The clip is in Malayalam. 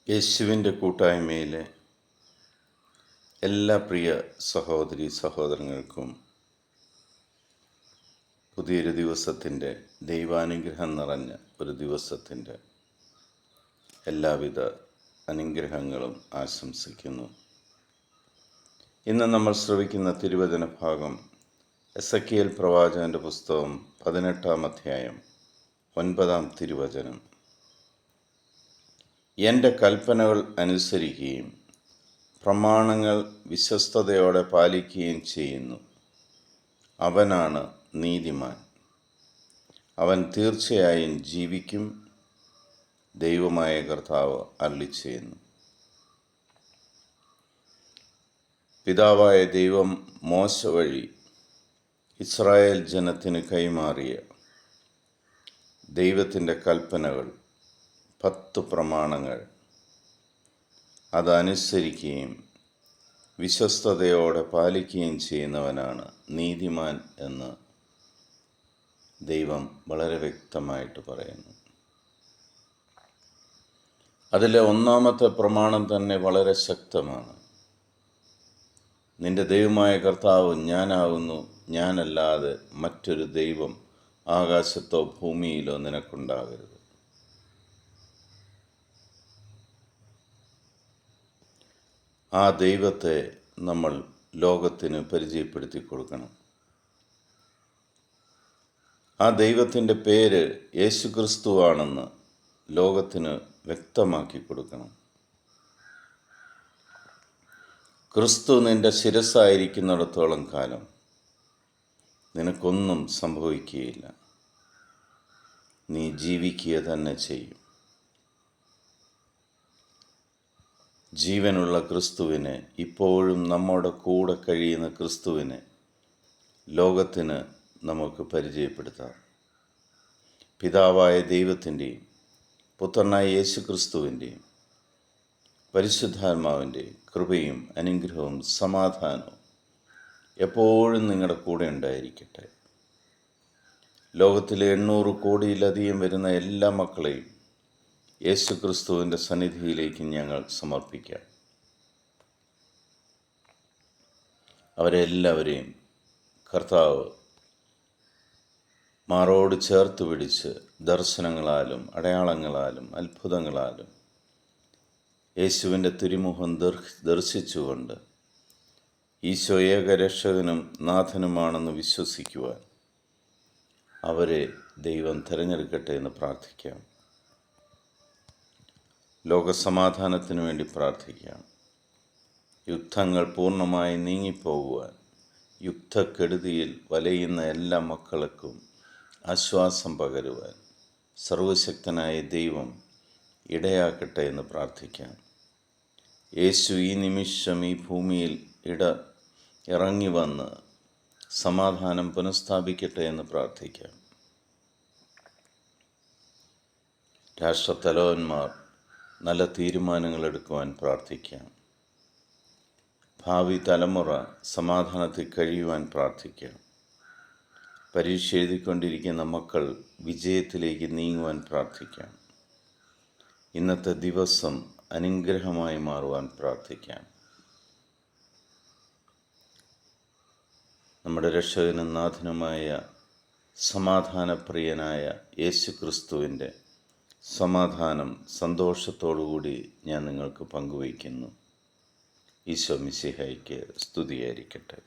യേശുവിൻ്റെ കൂട്ടായ്മയിലെ എല്ലാ പ്രിയ സഹോദരി സഹോദരങ്ങൾക്കും പുതിയൊരു ദിവസത്തിൻ്റെ ദൈവാനുഗ്രഹം നിറഞ്ഞ ഒരു ദിവസത്തിൻ്റെ എല്ലാവിധ അനുഗ്രഹങ്ങളും ആശംസിക്കുന്നു. ഇന്ന് നമ്മൾ ശ്രവിക്കുന്ന തിരുവചന ഭാഗം എസെക്കിയേൽ പ്രവാചകൻ്റെ പുസ്തകം 18-ാം അധ്യായം 9-ാം തിരുവചനം. എൻ്റെ കൽപ്പനകൾ അനുസരിക്കുകയും പ്രമാണങ്ങൾ വിശ്വസ്തയോടെ പാലിക്കുകയും ചെയ്യുന്നു, അവനാണ് നീതിമാൻ. അവൻ തീർച്ചയായും ജീവിക്കും. ദൈവമായ കർത്താവ് അരുളിച്ചെയ്യുന്നു. പിതാവായ ദൈവം മോശ വഴി ഇസ്രായേൽ ജനത്തിന് കൈമാറിയ ദൈവത്തിൻ്റെ കൽപ്പനകൾ, 10 പ്രമാണങ്ങൾ അതനുസരിക്കുകയും വിശ്വസ്തയോടെ പാലിക്കുകയും ചെയ്യുന്നവനാണ് നീതിമാൻ എന്ന് ദൈവം വളരെ വ്യക്തമായിട്ട് പറയുന്നു. അതിലെ 1-ാമത്തെ പ്രമാണം തന്നെ വളരെ ശക്തമാണ്. നിന്റെ ദൈവമായ കർത്താവ് ഞാനാകുന്നു, ഞാനല്ലാതെ മറ്റൊരു ദൈവം ആകാശത്തോ ഭൂമിയിലോ നിനക്കുണ്ടാകരുത്. ആ ദൈവത്തെ നമ്മൾ ലോകത്തിന് പരിചയപ്പെടുത്തി കൊടുക്കണം. ആ ദൈവത്തിൻ്റെ പേര് യേശുക്രിസ്തുവാണെന്ന് ലോകത്തിന് വ്യക്തമാക്കി കൊടുക്കണം. ക്രിസ്തു നിന്റെ ശിരസ്സായിരിക്കുന്നിടത്തോളം കാലം നിനക്കൊന്നും സംഭവിക്കുകയില്ല. നീ ജീവിക്കുക തന്നെ ചെയ്യും. ജീവനുള്ള ക്രിസ്തുവിനെ, ഇപ്പോഴും നമ്മുടെ കൂടെ കഴിയുന്ന ക്രിസ്തുവിനെ ലോകത്തിന് നമുക്ക് പരിചയപ്പെടുത്താം. പിതാവായ ദൈവത്തിൻ്റെയും പുത്രനായ യേശു ക്രിസ്തുവിൻ്റെയും പരിശുദ്ധാത്മാവിൻ്റെയും കൃപയും അനുഗ്രഹവും സമാധാനവും എപ്പോഴും നിങ്ങളുടെ കൂടെ ഉണ്ടായിരിക്കട്ടെ. ലോകത്തിലെ 800 കോടിയിലധികം വരുന്ന എല്ലാ മക്കളെയും യേശു ക്രിസ്തുവിൻ്റെ സന്നിധിയിലേക്ക് ഞങ്ങൾ സമർപ്പിക്കാം. അവരെല്ലാവരെയും കർത്താവ് മാറോട് ചേർത്ത് പിടിച്ച് ദർശനങ്ങളാലും അടയാളങ്ങളാലും അത്ഭുതങ്ങളാലും യേശുവിൻ്റെ തിരുമുഖം ദർശിച്ചുകൊണ്ട് ഈശോ ഏകരക്ഷകനും നാഥനുമാണെന്ന് വിശ്വസിക്കുവാൻ അവരെ ദൈവം തിരഞ്ഞെടുക്കട്ടെ എന്ന് പ്രാർത്ഥിക്കാം. ലോകസമാധാനത്തിനു വേണ്ടി പ്രാർത്ഥിക്കാം. യുദ്ധങ്ങൾ പൂർണ്ണമായി നീങ്ങിപ്പോകുവാൻ, യുദ്ധക്കെടുതിയിൽ വലയുന്ന എല്ലാ മക്കൾക്കും ആശ്വാസം പകരുവാൻ സർവശക്തനായ ദൈവം ഇടയാക്കട്ടെ എന്ന് പ്രാർത്ഥിക്കാം. യേശു ഈ നിമിഷം ഈ ഭൂമിയിൽ ഇറങ്ങി വന്ന് സമാധാനം പുനഃസ്ഥാപിക്കട്ടെ എന്ന് പ്രാർത്ഥിക്കാം. രാഷ്ട്രത്തലവന്മാർ നല്ല തീരുമാനങ്ങൾ എടുക്കുവാൻ പ്രാർത്ഥിക്കാം. ഭാവി തലമുറ സമാധാനത്തിൽ കഴിയുവാൻ പ്രാർത്ഥിക്കാം. പരീക്ഷ എഴുതിക്കൊണ്ടിരിക്കുന്ന മക്കൾ വിജയത്തിലേക്ക് നീങ്ങുവാൻ പ്രാർത്ഥിക്കാം. ഇന്നത്തെ ദിവസം അനുഗ്രഹമായി മാറുവാൻ പ്രാർത്ഥിക്കാം. നമ്മുടെ രക്ഷകനും നാഥനുമായ സമാധാനപ്രിയനായ യേശു ക്രിസ്തുവിൻ്റെ സമാധാനം സന്തോഷത്തോടുകൂടി ഞാൻ നിങ്ങൾക്ക് പങ്കുവയ്ക്കുന്നു. ഈശോ മിശിഹായ്ക്ക് സ്തുതിയായിരിക്കട്ടെ.